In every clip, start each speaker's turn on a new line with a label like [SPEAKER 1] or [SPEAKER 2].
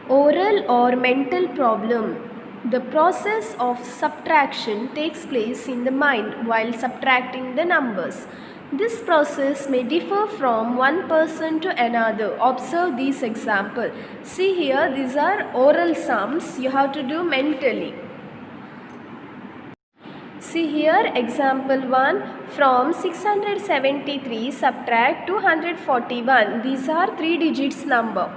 [SPEAKER 1] Oral or mental problem. The process of subtraction takes place in the mind while subtracting the numbers. This process may differ from one person to another. Observe this example. See here, these are oral sums you have to do mentally. See here, example 1, from 673 subtract 241. These are 3 digits number.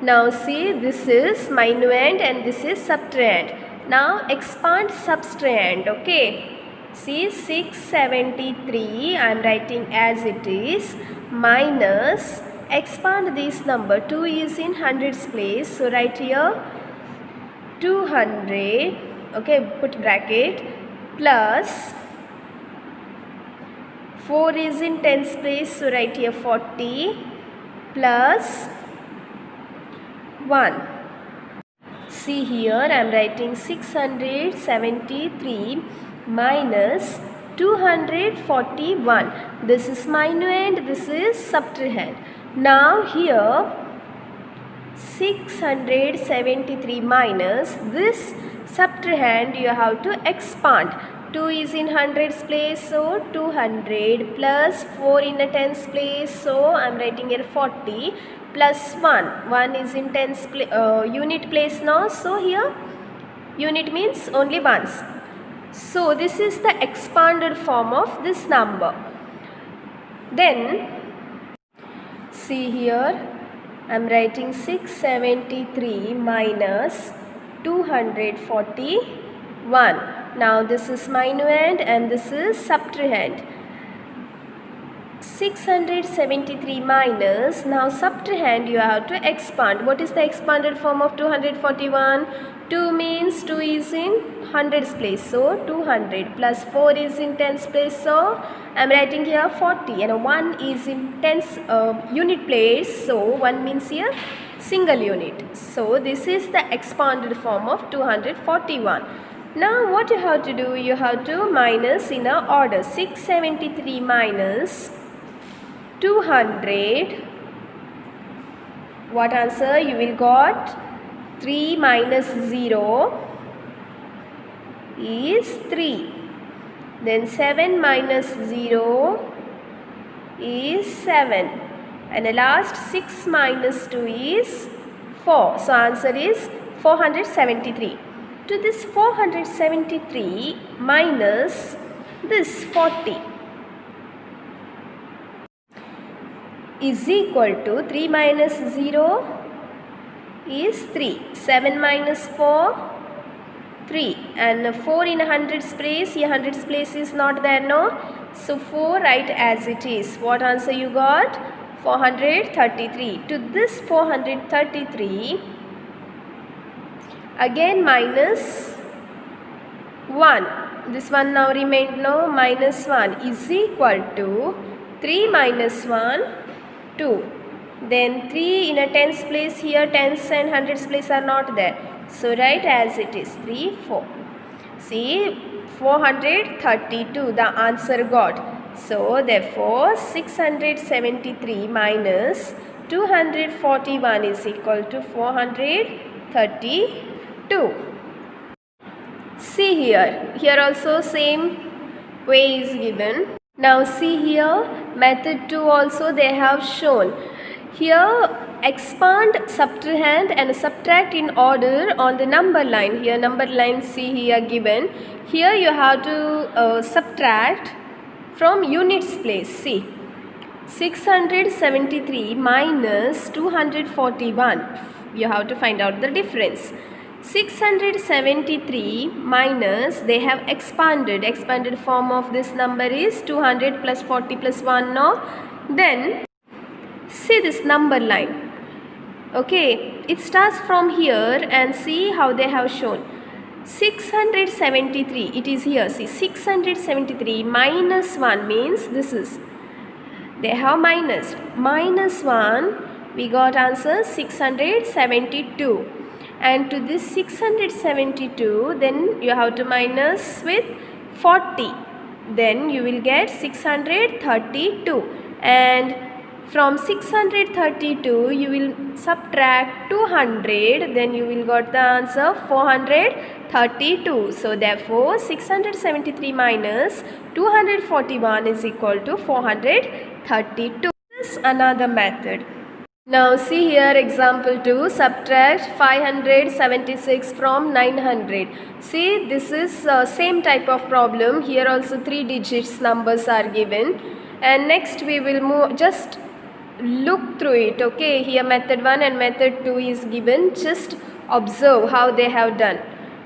[SPEAKER 1] Now see, this is minuend and this is subtrahend. Now expand subtrahend, okay. See, 673 I am writing as it is, minus, expand this number, 2 is in hundreds place, so write here 200, okay, put bracket, plus 4 is in tens place, so write here 40, plus 1. See here, I am writing 673 minus 241. This is minuend, this is subtrahend. Now here 673 minus this subtrahend you have to expand. 2 is in hundreds place, so 200, plus 4 in a tens place, so I am writing here 40, plus 1 is in tens unit place now, so here unit means only ones. So this is the expanded form of this number. Then see here, I am writing 673 minus 241. Now this is minuend and this is subtrahend. 673 minus, now subtrahend you have to expand. What is the expanded form of 241? 2 means 2 is in hundreds place, so 200, plus 4 is in tens place, so I am writing here 40, and 1 is in tens unit place, so 1 means here single unit. So this is the expanded form of 241. Now what you have to do, you have to minus in a order. 673 minus 200, what answer you will got? 3 minus 0 is 3. Then 7 minus 0 is 7. And the last 6 minus 2 is 4. So answer is 473. To this 473 minus this 40 is equal to 3 minus 0 is 3. 7 minus 4, 3. And 4 in a hundreds place, here hundreds place is not there, no? So 4 write as it is. What answer you got? 433. To this 433, again minus 1. This one now remained, no? Minus 1 is equal to 3 minus 1, 2. Then 3 in a tens place, here tens and hundreds place are not there. So write as it is, 3, 4. See, 432 the answer got. So therefore 673 minus 241 is equal to 432. See here also same way is given. Now see here, method 2 also they have shown. Here expand, subtrahend and subtract in order on the number line. Here number line see here given. Here you have to subtract from units place. See, 673 minus 241. You have to find out the difference. 673 minus, they have expanded. Expanded form of this number is 200 plus 40 plus 1 now. Then see this number line. Okay, it starts from here and see how they have shown. 673, it is here. See, 673 minus 1 means this is. They have minus. Minus 1, we got answer 672. And to this 672, then you have to minus with 40. Then you will get 632. And from 632 you will subtract 200, then you will got the answer 432. So therefore 673 minus 241 is equal to 432. This is another method. Now see here example 2, subtract 576 from 900. See, this is same type of problem. Here also 3 digits numbers are given, and next we will move, just look through it. Okay, here method 1 and method 2 is given, just observe how they have done.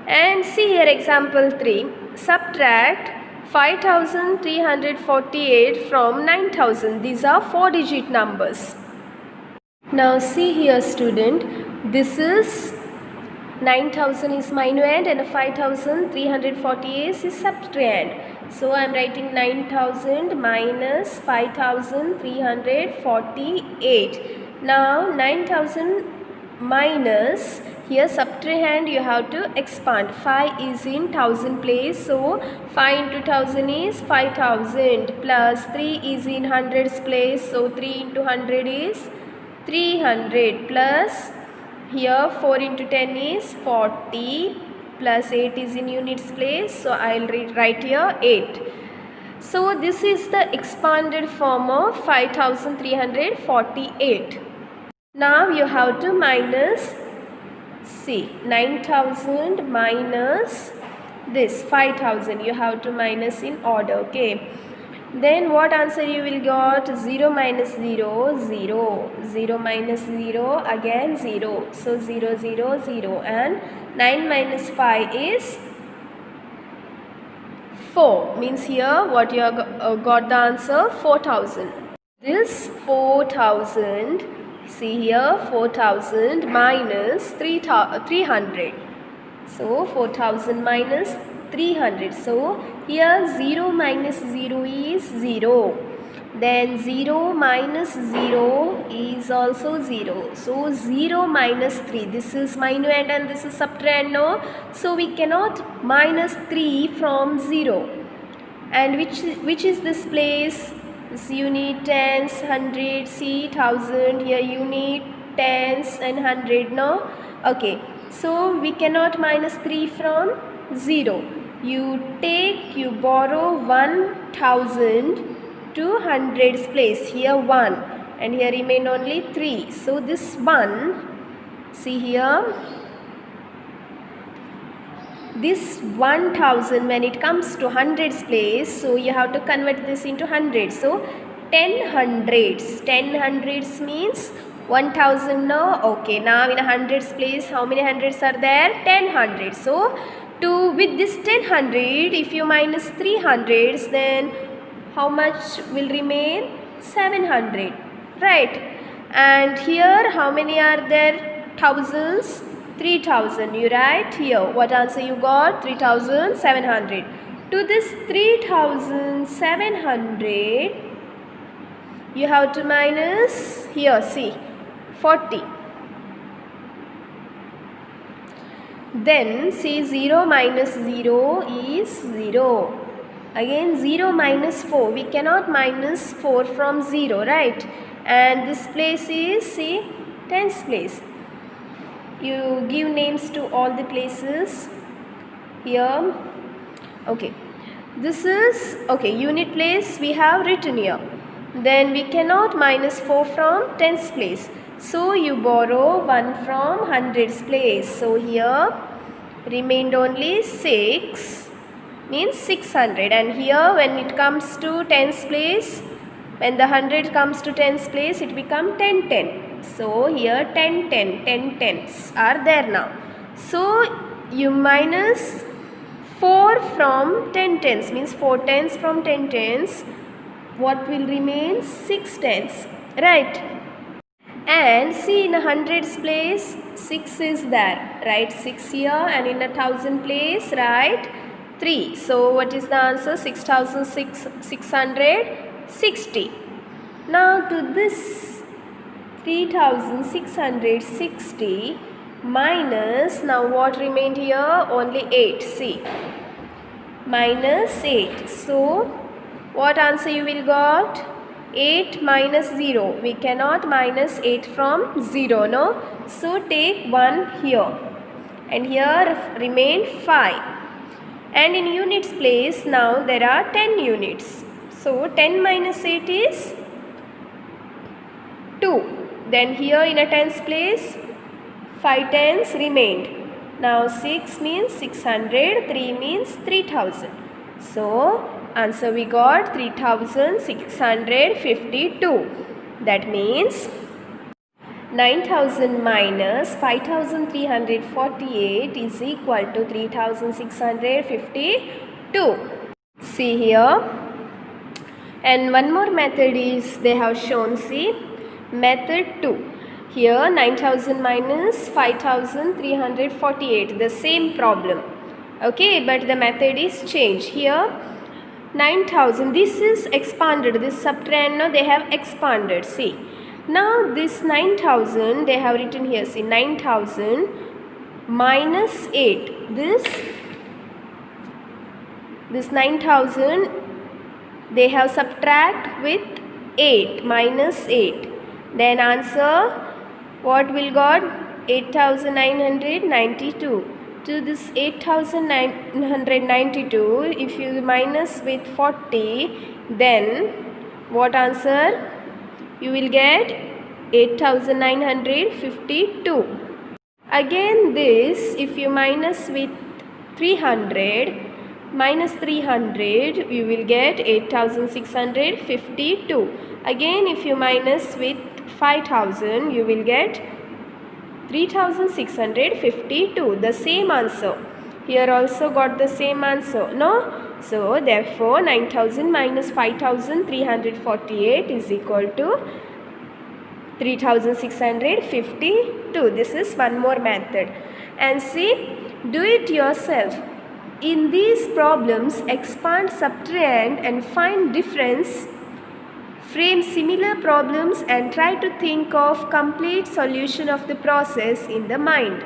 [SPEAKER 1] And see here example 3, subtract 5348 from 9000. These are 4 digit numbers. Now see here student, this is 9000 is minuend and 5348 is subtrahend. So I am writing 9000 minus 5348. Now 9000 minus, here subtrahend you have to expand. 5 is in 1000 place, so 5 into 1000 is 5000, plus 3 is in hundreds place, so 3 into 100 is 300, plus here 4 into 10 is 40, plus 8 is in units place, so I will write here 8. So this is the expanded form of 5348. Now you have to minus, see, 9000 minus this 5000, you have to minus in order. Okay, then what answer you will got? 0 minus 0, 0, 0 minus 0, again 0, so 0, 0, 0, and 9 minus 5 is 4, means here what you have got the answer? 4000. This 4000, see here 4000 minus 300, so 4000 minus 300, so here 0 minus 0 is 0, then 0 minus 0 is also 0, so 0 minus 3, this is minuend and this is subtrahend, no? So we cannot minus 3 from 0, and which is this place? This unit, tens, hundred, see, thousand, here unit, tens and hundred, no? Okay, so we cannot minus 3 from 0. You borrow 1000 to hundreds place, here 1, and here remain only 3. So this 1, see here, this 1000 when it comes to hundreds place, so you have to convert this into hundreds. So 10 hundreds, 10 hundreds means 1000, no? Okay, now in a hundreds place, how many hundreds are there? 10 hundreds. So with this 10 hundred, if you minus 3 hundreds, then how much will remain? 700, right? And here how many are there? Thousands? 3000. You write here. What answer you got? 3700. To this 3700, you have to minus, here see, 40. Then see, 0 minus 0 is 0. Again 0 minus 4. We cannot minus 4 from 0, right? And this place is, see, tens place. You give names to all the places here. Okay, this is, okay, unit place we have written here. Then we cannot minus 4 from tens place, so you borrow 1 from hundreds place. So here remained only 6, means 600, and here when it comes to tens place, when the 100 comes to tens place, it become 10 10. So here 10 10, 10 tens are there now. So you minus 4 from 10 tens, means 4 tens from 10 tens. What will remain? 6 tens, right? And see, in a hundreds place 6 is there, right? 6 here, and in a thousand place write 3. So what is the answer? 6660. Now to this 3660 minus, now what remained here? Only 8. See, minus 8. So what answer you will got? 8 minus 0. We cannot minus 8 from 0, no? So take 1 here. And here remain 5. And in units place, now there are 10 units. So 10 minus 8 is 2. Then here in a tens place, 5 tens remained. Now 6 means 600, 3 means 3000. So answer we got 3652. That means 9000 minus 5348 is equal to 3652. See here. And one more method is they have shown, see, method 2. Here 9000 minus 5348, the same problem. Okay, but the method is changed. Here 9000, this is expanded, this subtrahend, no, they have expanded. See, now this 9000 they have written here, see, 9000 minus 8, this 9000 they have subtract with 8, minus 8. Then answer what will got? 8992. To this 8992, if you minus with 40, then what answer? You will get 8952. Again this, if you minus with 300, minus 300, you will get 8652. Again if you minus with 5000, you will get 3652. The same answer. Here also got the same answer, no? So therefore 9000 minus 5348 is equal to 3652. This is one more method. And see, do it yourself. In these problems, expand, subtrahend and find difference. Frame similar problems and try to think of complete solution of the process in the mind.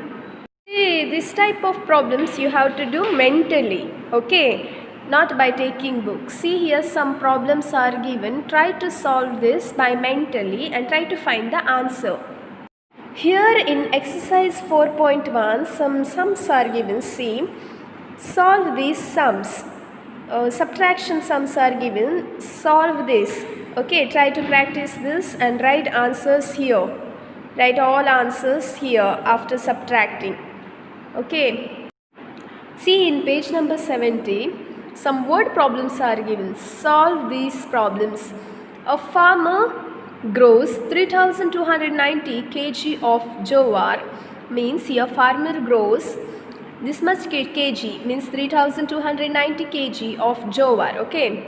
[SPEAKER 1] See, this type of problems you have to do mentally, okay, not by taking books. See, here some problems are given. Try to solve this by mentally and try to find the answer. Here in exercise 4.1, some sums are given. See, solve these sums. Subtraction sums are given. Solve this. Okay, try to practice this and write answers here. Write all answers here after subtracting. Okay. See, in page number 70, some word problems are given. Solve these problems. A farmer grows 3290 kg of jowar. Means here farmer grows this much kg, means 3290 kg of jowar. Okay.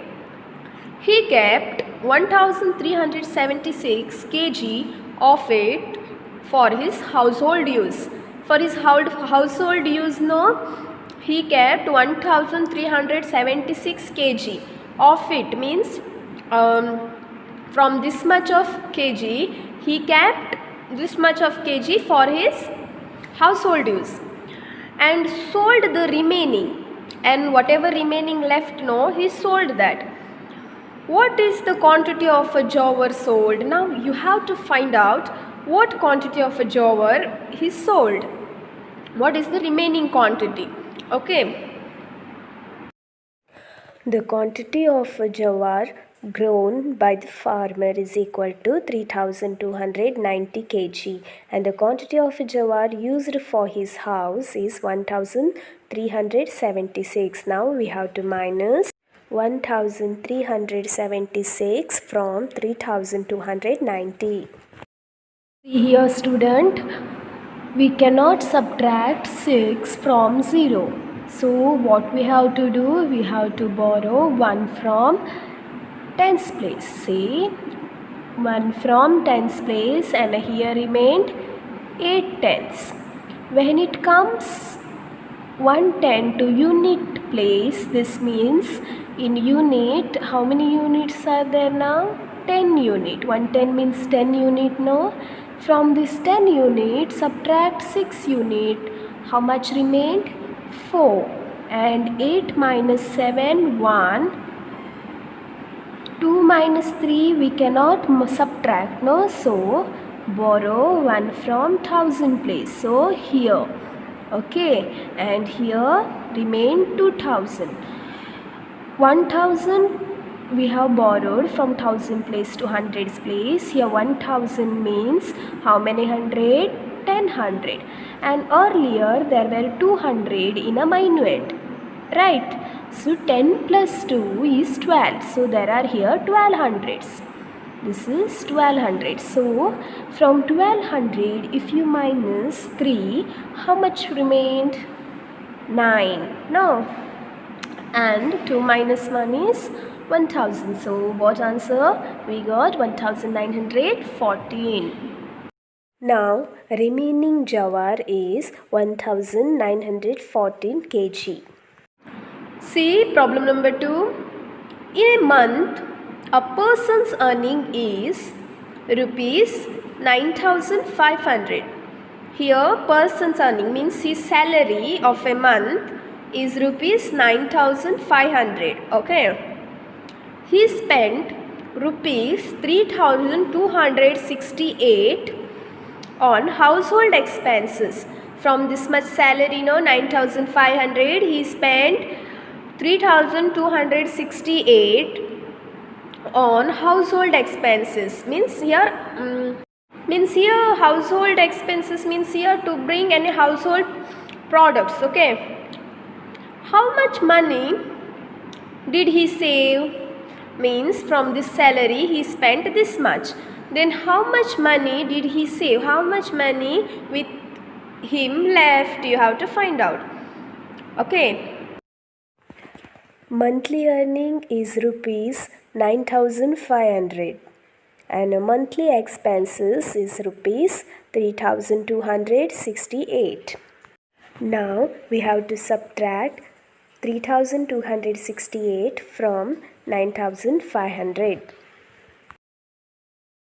[SPEAKER 1] He kept 1376 kg of it for his household use. For his household use, no, he kept 1376 kg of it, means from this much of kg, he kept this much of kg for his household use and sold the remaining, and whatever remaining left, no, he sold that. What is the quantity of a jowar sold? Now you have to find out what quantity of a jowar he sold. What is the remaining quantity? Okay. The quantity of a jowar grown by the farmer is equal to 3290 kg, and the quantity of jowar used for his house is 1376. Now we have to minus 1376 from 3290. See here, student, we cannot subtract 6 from 0. So what we have to do? We have to borrow 1 from tens place. See, 1 from tens place, and here remained 8 tenths. When it comes 1 tenth to unit place, this means in unit, how many units are there now? 10 unit. 1 tenth means 10 unit, no? From this 10 unit, subtract 6 unit. How much remained? 4. And 8 minus 7, 1. 2 minus 3 we cannot subtract, no? So borrow 1 from 1000 place. So here, okay, and here remain 2000. 1000 we have borrowed from 1000 place to hundreds place. Here 1000 means how many hundred? 10 hundred. And earlier there were 200 in a minuend, right? So 10 plus 2 is 12. So there are here 12 hundreds. This is 1200. So from 1200 if you minus 3, how much remained? 9. No. And 2 minus 1 is 1000. So what answer? We got 1914. Now remaining jawar is 1914 kg. See problem number 2. In a month, a person's earning is rupees 9500. Here person's earning means his salary of a month is rupees 9500. Okay. He spent rupees 3268 on household expenses. From this much salary, 9500, he spent 3268 on household expenses. Means here household expenses means here to bring any household products. Okay. How much money did he save? Means from this salary he spent this much. Then how much money did he save? How much money with him left? You have to find out. Okay. Monthly earning is rupees 9500 and monthly expenses is rupees 3268. Now we have to subtract 3268 from 9500.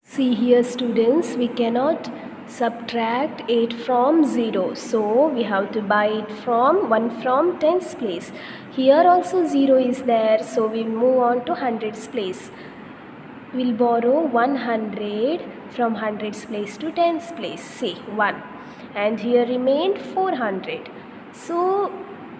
[SPEAKER 1] See here students, we cannot subtract 8 from 0. So we have to buy it from 1 from tens place. Here also 0 is there. So we move on to hundreds place. We'll borrow 100 from hundreds place to tens place. See 1. And here remained 400. So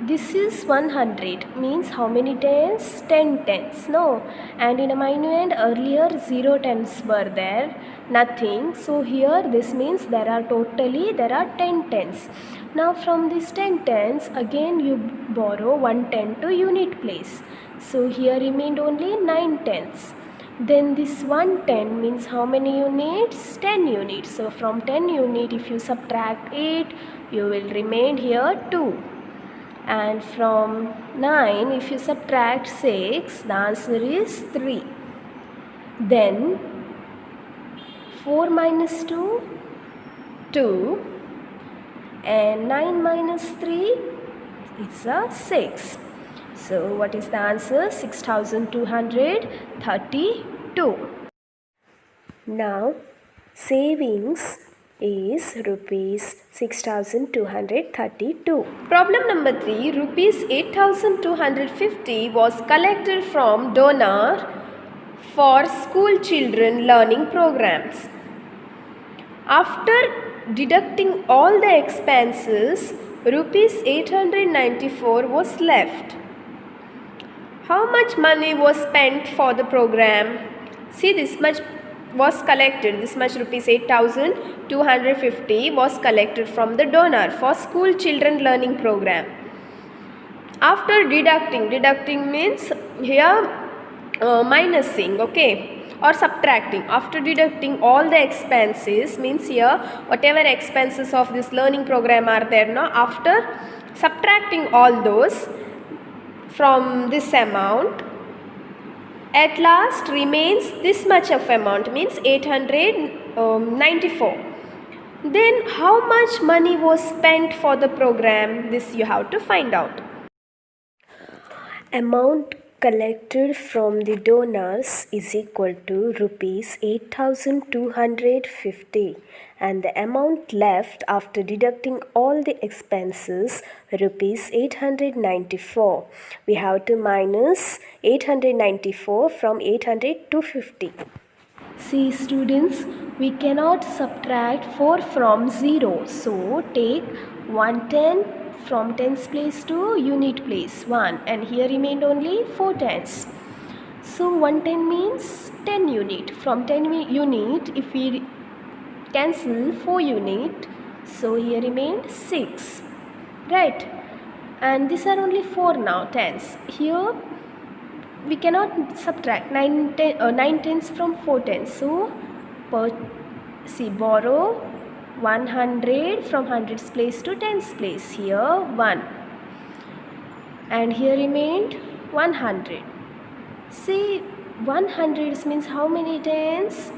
[SPEAKER 1] this is 100 means how many tens? 10 tens. No. And in a minuend earlier 0 tens were there. Nothing. So here this means there are 10 tens. Now from these 10 tens again you borrow 1 10 to unit place. So here remained only 9 tens. Then this 110 means how many units? 10 units. So from 10 unit if you subtract 8 you will remain here 2. And from 9 if you subtract 6 the answer is 3. Then 4 minus 2 2 and 9 minus 3 it's a 6. So what is the answer? 6232. Now savings is rupees 6232. Problem number 3. Rupees 8250 was collected from donor for school children learning programs. After deducting all the expenses, rupees 894 was left. How much money was spent for the program? See, this much was collected. This much rupees 8250 was collected from the donor for school children learning program. After deducting means here minusing, okay, or subtracting. After deducting all the expenses means here whatever expenses of this learning program are there now, after subtracting all those from this amount, at last remains this much of amount means 894. Then how much money was spent for the program? This you have to find out. Amount collected from the donors is equal to rupees 8,250 and the amount left after deducting all the expenses rupees 894. We have to minus 894 from 800 See students, we cannot subtract 4 from 0. So take 110 from tens place to unit place 1 and here remained only 4 tens. So 110 means 10 unit. From 10 unit if we cancel 4 unit, so here remained 6. Right? And these are only 4 now tens. Here we cannot subtract 9 tens from 4 tens. So borrow 100 from hundreds place to tens place. Here 1 and here remained 100. See, 100 means how many tens?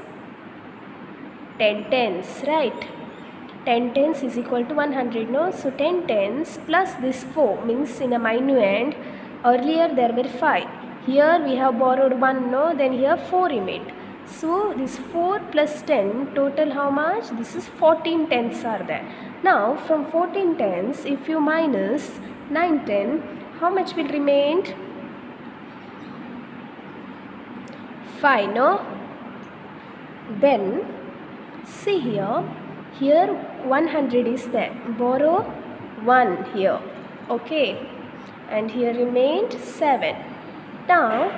[SPEAKER 1] 10 tens, right? 10 tens is equal to 100, no? So 10 tens plus this 4 means in a minuend earlier there were 5. Here we have borrowed 1, no? Then here 4 remained. So this 4 plus 10 total how much? This is 14 tens are there. Now from 14 tens if you minus 9 10, how much will remain? 5, no? Then see here 100 is there. Borrow 1 here. Okay. And here remained 7. Now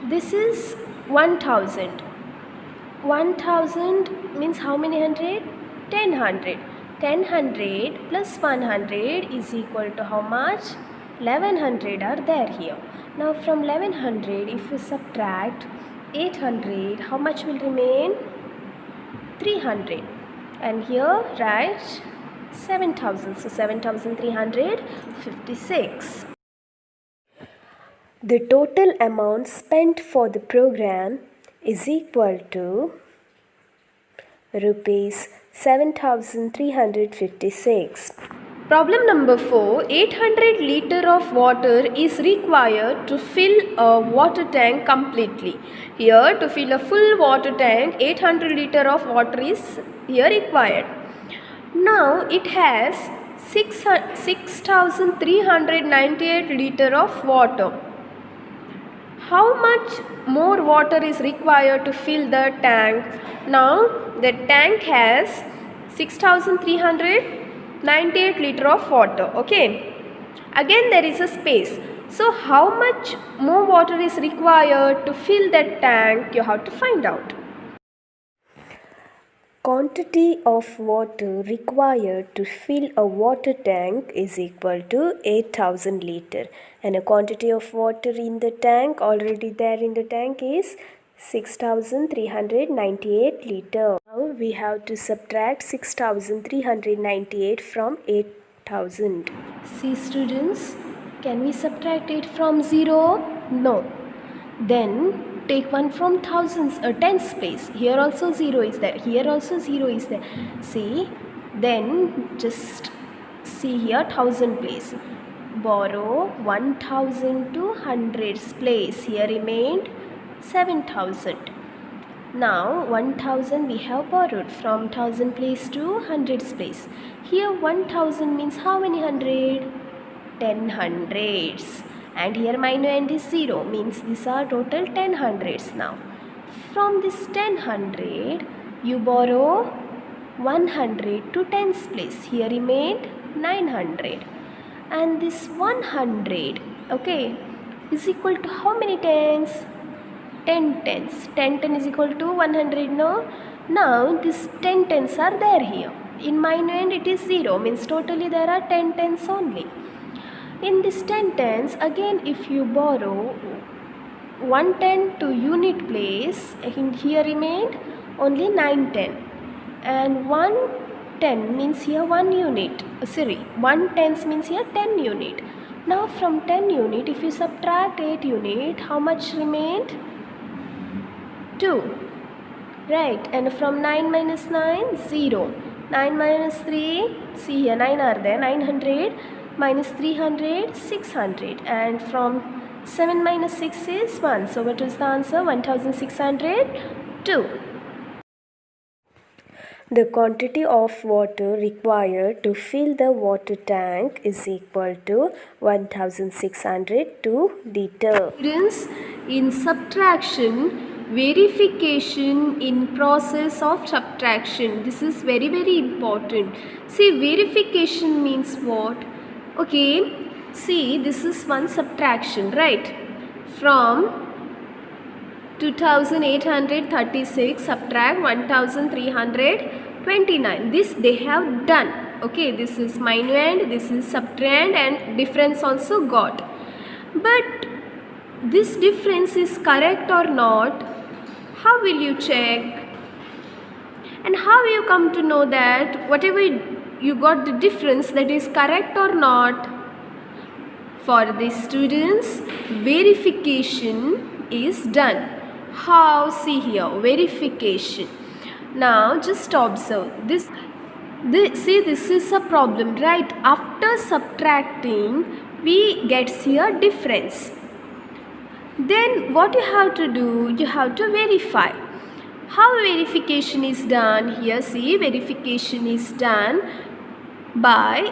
[SPEAKER 1] this is 1000. 1000 means how many hundred? 1000. 1000 plus 100 is equal to how much? 1100 are there here. Now from 1100 if we subtract 800, how much will remain? 300. And here write 7000. So 7356. The total amount spent for the program is equal to rupees 7356. Problem number 4. 800 liter of water is required to fill a water tank completely. Here to fill a full water tank 800 liter of water is here required. Now it has 6398 liter of water. How much more water is required to fill the tank? Now the tank has 6398 liter of water. Okay. Again there is a space. So how much more water is required to fill that tank? You have to find out. Quantity of water required to fill a water tank is equal to 8000 liter and a quantity of water in the tank already there in the tank is 6398 liter. Now we have to subtract 6398 from 8000. See students, can we subtract it from 0? No. Then take 1 from tens place. Here also 0 is there. Here also 0 is there. See, then just see here 1000 place. Borrow 1000 to hundreds place. Here remained 7000. Now 1000 we have borrowed from 1000 place to hundreds place. Here 1000 means how many hundred? 10 hundreds. And here minuend is 0 means these are total 10 hundreds now. From this 10 hundred you borrow 100 to tens place. Here remained 900. And this 100 okay is equal to how many tens? 10 tens. 10 10 is equal to 100 no? Now this 10 tens are there here. In minuend it is 0 means totally there are 10 tens only. In this 10 tens again if you borrow 110 to unit place, here remained only 910 and 110 means here 1 unit, 1 tens means here 10 unit. Now from 10 unit if you subtract 8 unit, how much remained? 2, right? And from 9 minus 9, 0. 9 minus 3, see here 9 are there, 900 minus 300, 600. And from 7 minus 6 is 1. So what is the answer? 1602. The quantity of water required to fill the water tank is equal to 1602 liter. Students, in subtraction, verification in process of subtraction. This is very important. See, verification means what? Okay, see, this is one subtraction, right? From 2836 subtract 1329. This they have done. Okay, this is minuend, this is subtrahend, and difference also got. But this difference is correct or not? How will you check? And how will you come to know that whatever you got the difference, that is correct or not? For the students, verification is done. How? See here, verification. Now just observe this. See, this is a problem, right? After subtracting, we get here difference. Then what you have to do? You have to verify. How verification is done? Here, see, verification is done by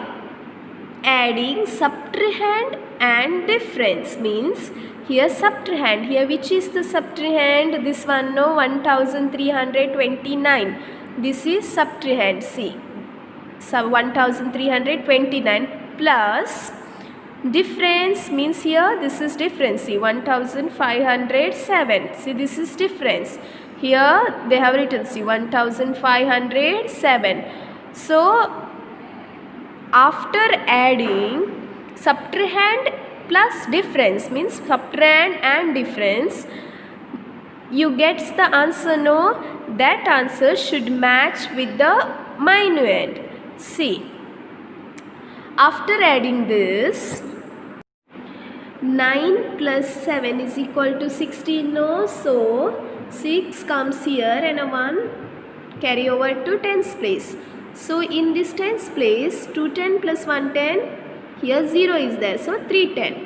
[SPEAKER 1] adding subtrahend and difference. Means here subtrahend, here which is the subtrahend? This one, no, 1329. This is subtrahend, see. So 1329 plus difference means here this is difference, see, 1507. See, this is difference. Here they have written, see, 1507. So after adding subtrahend plus difference, means subtrahend and difference, you get the answer, no? That answer should match with the minuend. See, after adding this, 9 plus 7 is equal to 16, no? So 6 comes here and a 1 carry over to tens place. So in this tens place, 210 plus 110, here 0 is there, so 310.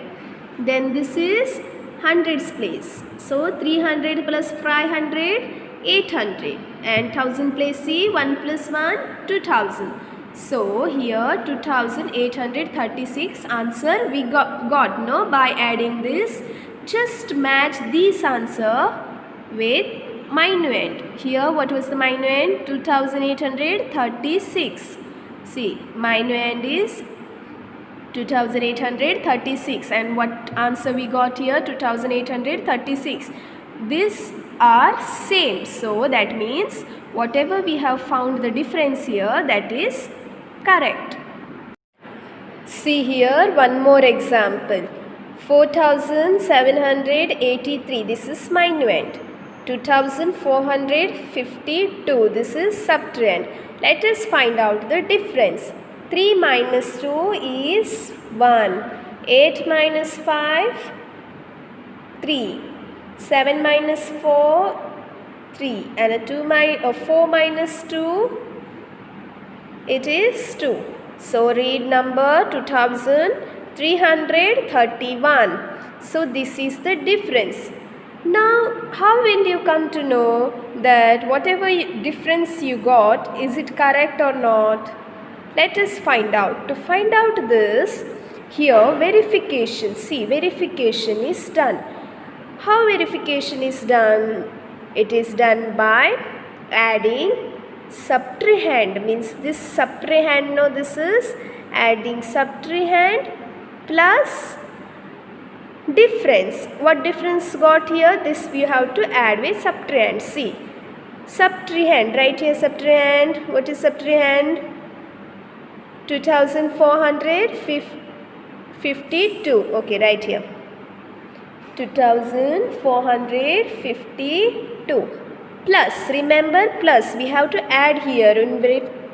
[SPEAKER 1] Then this is hundreds place, so 300 plus 500, 800, and 1000 place, see, 1 plus 1, 2000. So here 2836 answer we got, no? By adding this, just match this answer with minuend. Here what was the minuend? 2836. See, minuend is 2836, and what answer we got here? 2836. These are same, so that means whatever we have found the difference here, that is correct. See here one more example. 4783, this is minuend. 2452, this is subtrahend. Let us find out the difference. 3 minus 2 is 1. 8 minus 5, 3. 7 minus 4, 3. And 4 minus 2, it is 2. So read number 2331. So this is the difference. Now how will you come to know that whatever difference you got, is it correct or not? Let us find out. To find out this, here verification. See, verification is done. How verification is done? It is done by adding subtrahend, means this subtrahend, no, this is adding subtrahend plus difference. What difference got here? This we have to add with subtrahend. See, subtrahend, right here subtrahend. What is subtrahend? 2452. Okay, right here 2452 plus, remember, plus we have to add here in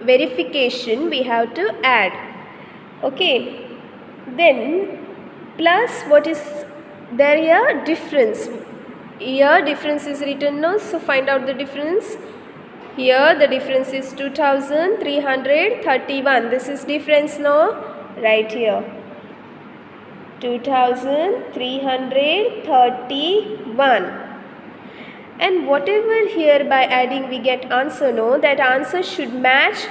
[SPEAKER 1] verification, we have to add. Okay, then plus what is there here? Difference. Here difference is written, no? So find out the difference. Here the difference is 2331. This is difference, no? Right here 2331. And whatever here by adding we get answer, no, that answer should match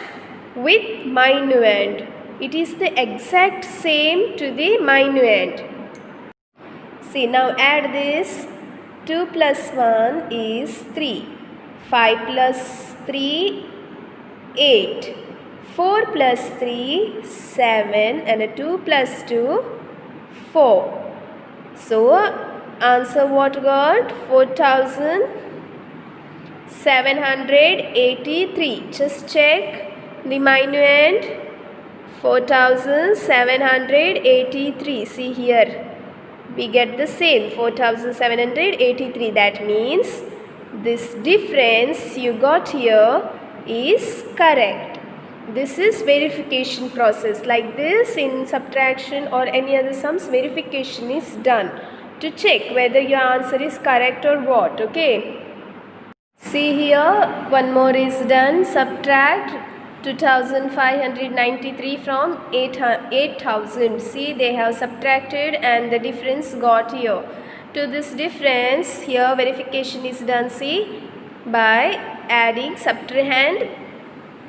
[SPEAKER 1] with minuend. It is the exact same to the minuend. See, now add this. 2 plus 1 is 3. 5 plus 3, 8. 4 plus 3, 7. And a 2 plus 2, 4. So, answer what got? 4783. Just check the minuend. 4783. See here, we get the same 4783. That means this difference you got here is correct. This is verification process. Like this in subtraction or any other sums, verification is done to check whether your answer is correct or what. Okay, see here, one more is done. Subtract 2593 from 8000. See, they have subtracted and the difference got here. To this difference here verification is done. See, by adding subtrahend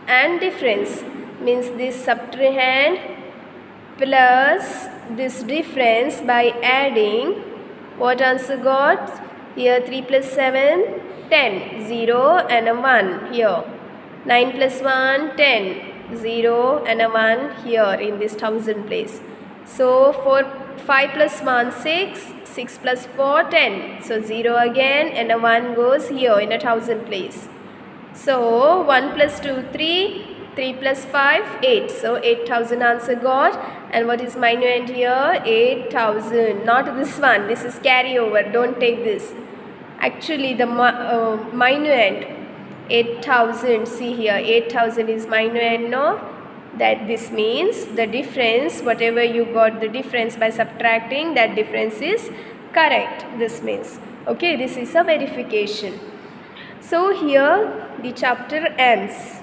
[SPEAKER 1] and difference, means this subtrahend plus this difference by adding. What answer got? Here 3 plus 7, 10. 0 and a 1 here. 9 plus 1, 10. 0 and a 1 here in this 1000 place. So 5 plus 1, 6. 6 plus 4, 10. So 0 again and a 1 goes here in a 1000 place. So 1 plus 2, 3. 3 plus 5, 8. So 8000 answer got. And what is minuend here? 8000. Not this one. This is carryover. Don't take this. Actually the minuend 8000. See here, 8000 is minuend, no? That this means the difference, whatever you got the difference by subtracting, that difference is correct. This means, okay, this is a verification. So here the chapter ends.